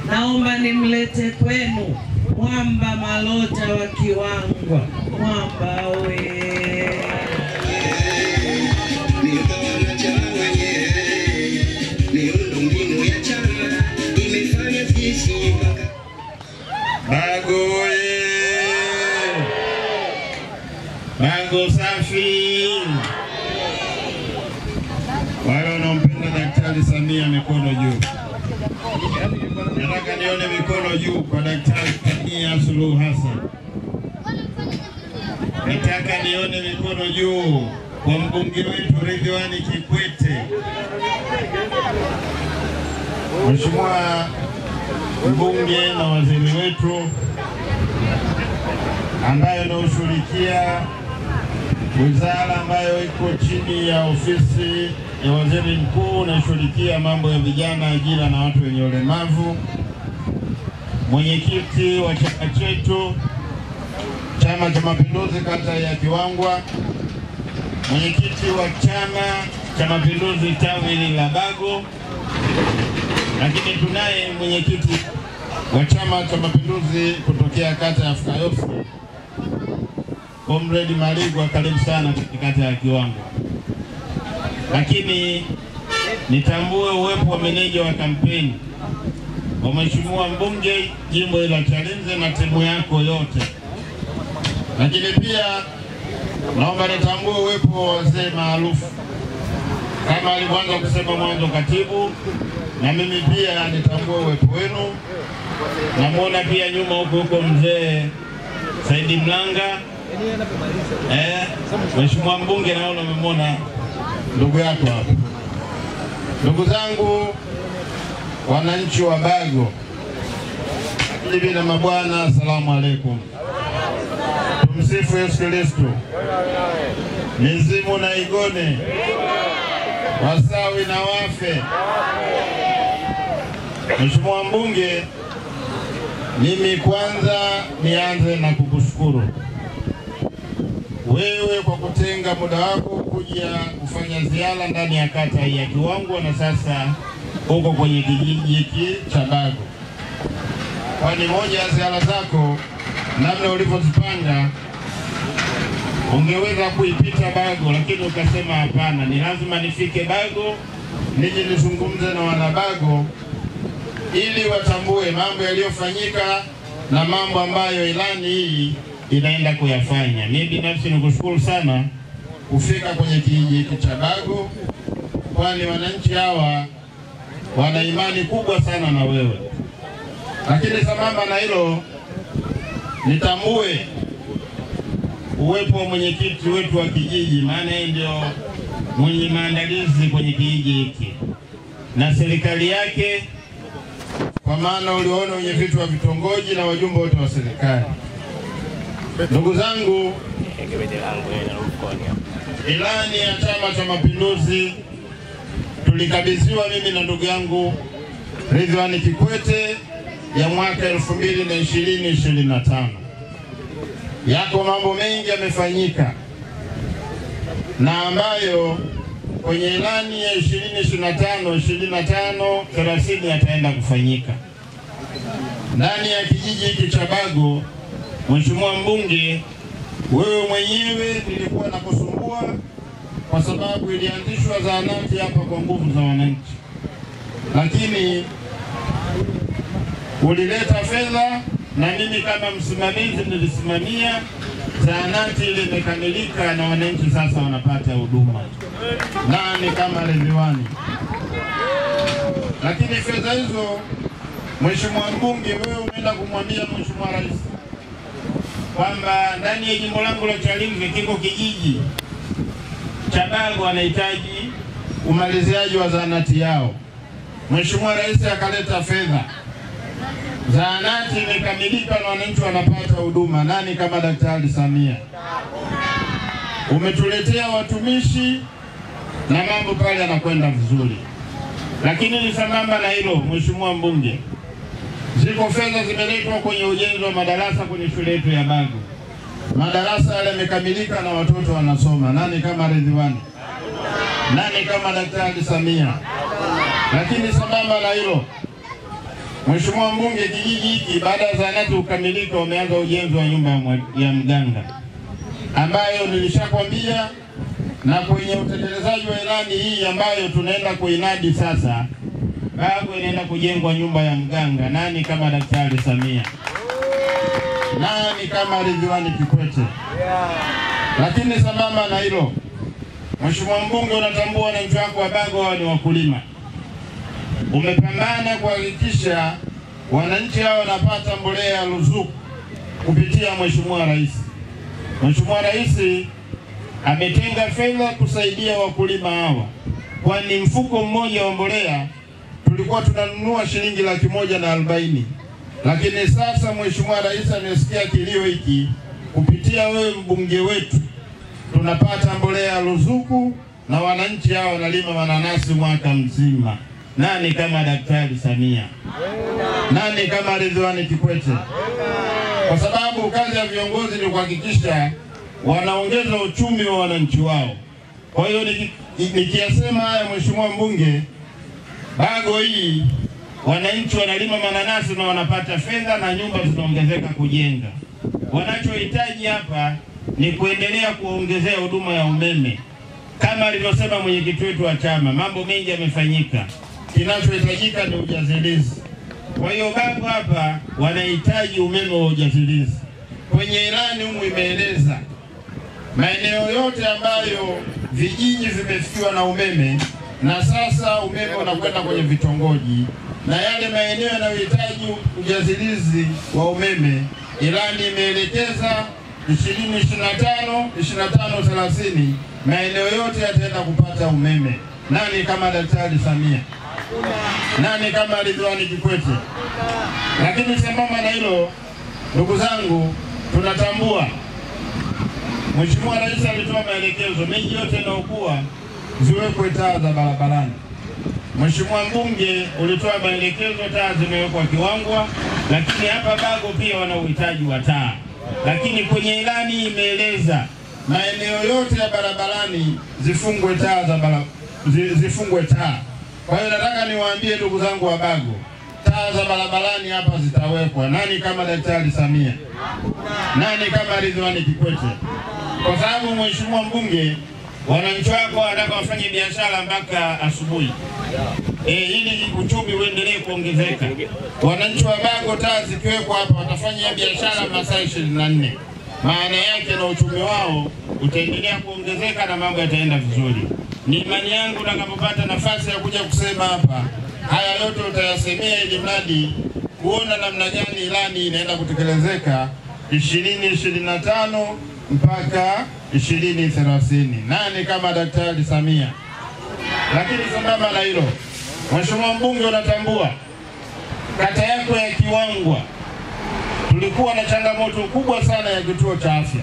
Naomba nimlete kwenu Mwamba Malota wa Kiwangwa. Mwamba oye. Bago oye. Bago safi. Wale wanaompenda Daktari Samia mikono juu. Nataka nione mikono juu kwa Daktari Samia Suluhu Hassan. Nataka nione mikono juu kwa mbunge wetu Ridhiwani Kikwete. Mheshimiwa mbunge na waziri wetu ambaye anashughulikia wizara ambayo iko chini ya ofisi ya waziri mkuu na shughulikia mambo ya vijana, ajira na watu wenye ulemavu. Mwenyekiti wa chama chetu Chama cha Mapinduzi kata ya Kiwangwa, mwenyekiti wa Chama cha Mapinduzi tawi la Bago, lakini tunaye mwenyekiti wa Chama cha Mapinduzi kutokea kata ya Fukayosi, Comrade Maligwa, karibu sana katika kata ya Kiwangwa. Lakini nitambue uwepo wa meneja wa kampeni wa Mheshimiwa mbunge jimbo la Chalinze na timu yako yote. Lakini pia naomba nitambue uwepo wa wazee maarufu kama alivyoanza kusema mwanzo katibu, na mimi pia nitambue uwepo wenu. Namuona pia nyuma huko mzee Saidi Mlanga. Mheshimiwa mbunge naona umemwona ndugu yako hapa. Ndugu zangu wananchi wa Bago, bibi na mabwana, asalamu alaykum. Tumsifu Yesu Kristo. Mizimu na igone, wasawi na wafe. Mheshimiwa mbunge, mimi kwanza nianze na kukushukuru wewe kwa kutenga muda wako kuja kufanya ziara ndani ya kata ya Kiwangwa na sasa uko kwenye kijiji hiki cha Bago. Kwani moja ya ziara zako namna ulivyozipanga ungeweza kuipita Bago, lakini ukasema hapana, ni lazima nifike Bago nije nizungumze na wana Bago ili watambue mambo yaliyofanyika na mambo ambayo ilani hii inaenda kuyafanya. Mimi binafsi nikushukuru sana kufika kwenye kijiji hiki cha Bago, kwani wananchi hawa wana imani kubwa sana na wewe. Lakini sambamba na hilo, nitambue uwepo wa mwenyekiti wetu wa kijiji, maana yeye ndio mwenye maandalizi kwenye kijiji hiki na serikali yake, kwa maana uliona wenye vitu wa vitongoji na wajumbe wote wa serikali. Ndugu zangu, ilani ya Chama cha Mapinduzi tulikabidhiwa mimi na ndugu yangu Ridhiwani Kikwete ya mwaka 2020-2025. Yako mambo mengi yamefanyika na ambayo kwenye ilani ya 2025-2030 yataenda kufanyika ndani ya kijiji hiki cha Bago. Mheshimiwa mbunge, wewe mwenyewe nilikuwa nakusumbua kwa sababu ilianzishwa zahanati hapa kwa nguvu za wananchi, lakini ulileta fedha na mimi kama msimamizi nilisimamia zahanati ile, imekamilika na wananchi sasa wanapata huduma. Nani kama Ridhiwani? Lakini fedha hizo Mheshimiwa mbunge, wewe umeenda kumwambia Mheshimiwa Rais kwamba ndani ya jimbo langu la Chalinze kiko kijiji cha Bago anahitaji umaliziaji wa zahanati yao. Mheshimiwa Rais akaleta fedha, zahanati imekamilika na wananchi wanapata huduma. Nani kama Daktari Samia? Umetuletea watumishi na mambo pale yanakwenda vizuri. Lakini ni sambamba na hilo, Mheshimiwa mbunge, ziko fedha zimeletwa kwenye ujenzi wa madarasa kwenye shule yetu ya Bago. Madarasa yale yamekamilika na watoto wanasoma. Nani kama Ridhiwani? Nani kama Daktari Samia? Lakini sambamba na hilo, Mheshimiwa Mbunge, kijiji hiki baada ya zahanati kukamilika wameanza ujenzi wa nyumba ya mganga ambayo nilishakwambia, na kwenye utekelezaji wa ilani hii ambayo tunaenda kuinadi sasa, Bago inaenda kujengwa nyumba ya mganga. Nani kama Daktari Samia? Nani kama Ridhiwani Kikwete? Lakini sambamba na hilo, Mheshimiwa Mbunge, unatambua wananchi wako wa Bago hao ni wakulima. Umepambana kuhakikisha wananchi hao wanapata mbolea ya ruzuku kupitia Mheshimiwa Rais. Mheshimiwa Rais ametenga fedha kusaidia wakulima hawa, kwani mfuko mmoja wa mbolea tulikuwa tunanunua shilingi 140,000. Lakini sasa Mheshimiwa Rais amesikia kilio hiki, kupitia wewe mbunge wetu tunapata mbolea ya ruzuku na wananchi hao wanalima mananasi mwaka mzima. Nani kama Daktari Samia? Nani kama Ridhiwani Kikwete? Kwa sababu kazi ya viongozi ni kuhakikisha wanaongeza uchumi wa wananchi wao. Kwa hiyo nikiyasema haya, Mheshimiwa Mbunge, Bago hii wananchi wanalima mananasi na wanapata fedha na nyumba zinaongezeka kujenga. Wanachohitaji hapa ni kuendelea kuongezea huduma ya umeme. Kama alivyosema mwenyekiti wetu wa chama, mambo mengi yamefanyika. Kinachohitajika ni ujazilizi. Kwa hiyo Bago hapa wanahitaji umeme wa ujazilizi. Kwenye ilani humu imeeleza maeneo yote ambayo vijiji vimefikiwa na umeme, na sasa umeme unakwenda kwenye vitongoji, na yale maeneo yanayohitaji ujazilizi wa umeme, ilani imeelekeza 2025-30 maeneo yote yataenda kupata umeme. Nani kama Daktari Samia? Nani kama Ridhiwani Kikwete? Lakini sambamba na hilo, ndugu zangu, tunatambua Mheshimiwa Rais alitoa maelekezo miji yote inayokuwa ziwekwe taa za barabarani. Mheshimiwa Mbunge, ulitoa maelekezo taa zimewekwa Kiwangwa, lakini hapa Bago pia wana uhitaji wa taa. Lakini kwenye ilani imeeleza maeneo yote ya barabarani zifungwe taa zifungwe taa. Kwa hiyo nataka niwaambie ndugu zangu wa Bago, taa za barabarani hapa zitawekwa. Nani kama Daktari Samia? Nani kama Ridhiwani Kikwete? Kwa sababu Mheshimiwa Mbunge, wananchi wako wanataka wafanye biashara mpaka asubuhi, ili uchumi uendelee kuongezeka. Wananchi wa Bago, taa zikiwekwa hapa watafanya biashara masaa 24. Maana yake na uchumi wao utaendelea kuongezeka na mambo yataenda vizuri. Ni imani yangu utakapopata nafasi ya kuja kusema hapa, haya yote utayasemea, ili mradi kuona namna gani ilani inaenda kutekelezeka 2025 mpaka 2030. Nani kama Daktari Samia? Lakini sambamba na hilo, Mheshimiwa Mbunge, unatambua kata yako ya Kiwangwa tulikuwa na changamoto kubwa sana ya kituo cha afya.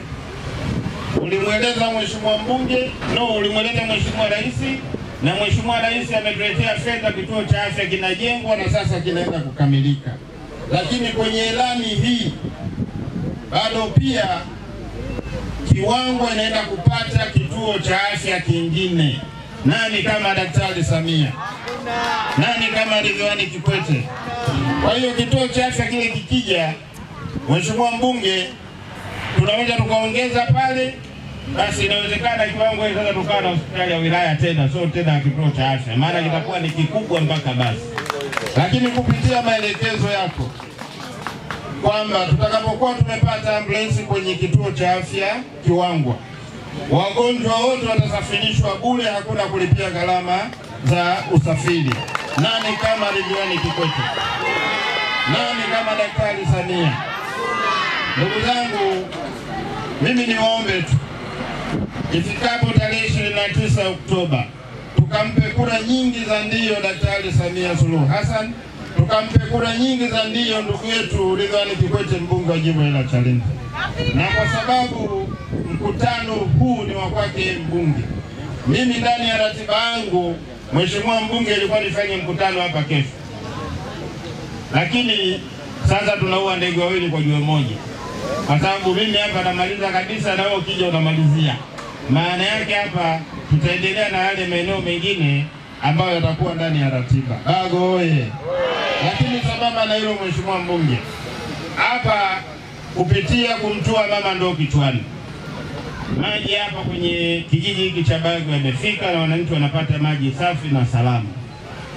Ulimweleza Mheshimiwa Mbunge, ulimweleza Mheshimiwa Rais, na Mheshimiwa Rais ametuletea fedha, kituo cha afya kinajengwa na sasa kinaenda kukamilika. Lakini kwenye ilani hii bado pia Kiwangwa inaenda kupata kituo cha afya kingine. Nani kama Daktari Samia? Nani kama Ridhiwani Kikwete? Kwa hiyo kituo cha afya kile kikija, Mheshimiwa Mbunge, tunaweza tukaongeza pale, basi inawezekana Kiwangwa sasa tukawa na hospitali ya wilaya tena, sio tena kituo cha afya, maana kitakuwa ni kikubwa mpaka basi. Lakini kupitia maelekezo yako kwamba tutakapokuwa tumepata ambulance kwenye kituo cha afya Kiwangwa, wagonjwa wote watasafirishwa bure, hakuna kulipia gharama za usafiri. Nani kama Ridhiwani Kikwete? Nani kama Daktari Samia? Ndugu zangu, mimi niwaombe tu, ifikapo tarehe 29 Oktoba tukampe kura nyingi za ndio Daktari Samia Suluhu Hassan, tukampe kura nyingi za ndio ndugu yetu Ridhiwani Kikwete, mbunge wa jimbo la Chalinze. Na kwa sababu mkutano huu ni wa kwake mbunge, mimi ndani ya ratiba yangu Mheshimiwa Mbunge ilikuwa nifanye mkutano hapa kesho, lakini sasa tunaua ndege wawili kwa jiwe moja, kwa sababu mimi hapa namaliza kabisa na wewe ukija unamalizia. Maana yake hapa tutaendelea na yale maeneo mengine ambayo yatakuwa ndani ya ratiba. Bago oye! Lakini sambamba na hilo, Mheshimiwa Mbunge, hapa kupitia kumtua mama ndoo kichwani, maji hapa kwenye kijiji hiki cha Bago yamefika na wananchi wanapata maji safi na salama.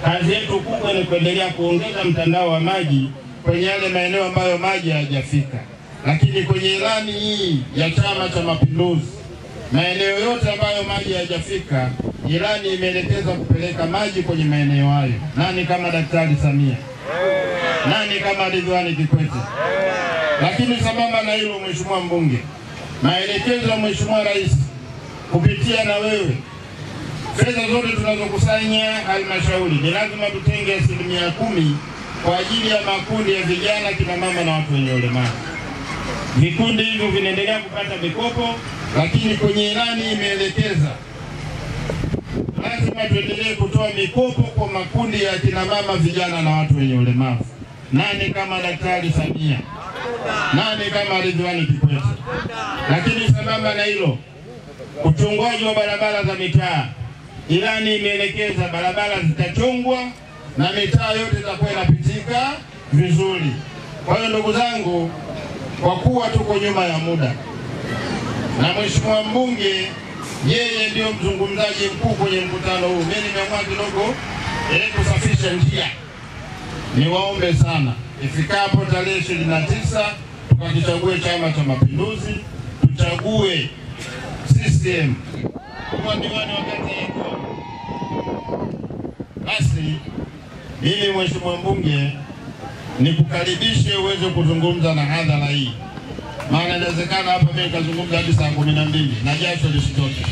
Kazi yetu kubwa ni kuendelea kuongeza mtandao wa maji kwenye yale maeneo ambayo maji hayajafika. Lakini kwenye ilani hii ya Chama cha Mapinduzi, maeneo yote ambayo maji hayajafika, ilani imeelekeza kupeleka maji kwenye maeneo hayo. Nani kama Daktari Samia? Nani kama Ridhiwani Kikwete? Lakini sambamba na hilo, Mheshimiwa Mbunge, maelekezo ya Mheshimiwa Rais kupitia na wewe, fedha zote tunazokusanya halmashauri ni lazima tutenge 10% kwa ajili ya makundi ya vijana, kina mama na watu wenye ulemavu. Vikundi hivyo vinaendelea kupata mikopo, lakini kwenye ilani imeelekeza lazima tuendelee kutoa mikopo kwa makundi ya kina mama, vijana na watu wenye ulemavu. Nani kama Daktari Samia? Nani kama Ridhiwani Kikwete? Lakini sambamba na hilo, uchongwaji wa barabara za mitaa, ilani imeelekeza barabara zitachongwa na mitaa yote itakuwa inapitika vizuri. Kwa hiyo ndugu zangu, kwa kuwa tuko nyuma ya muda na Mheshimiwa Mbunge yeye ndio mzungumzaji mkuu kwenye mkutano huu, mimi nimeamua kidogo kusafisha njia. Niwaombe sana, ifikapo tarehe 29 tukakichague Chama cha Mapinduzi, tuchague CCM kwa diwani wakati hiko. Basi mimi Mheshimiwa Mbunge nikukaribishe uweze kuzungumza na hadhara hii. Maana inawezekana hapa mimi nikazungumza hadi saa 12 na jasho lisitoke.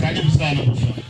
Karibu sana Mheshimiwa.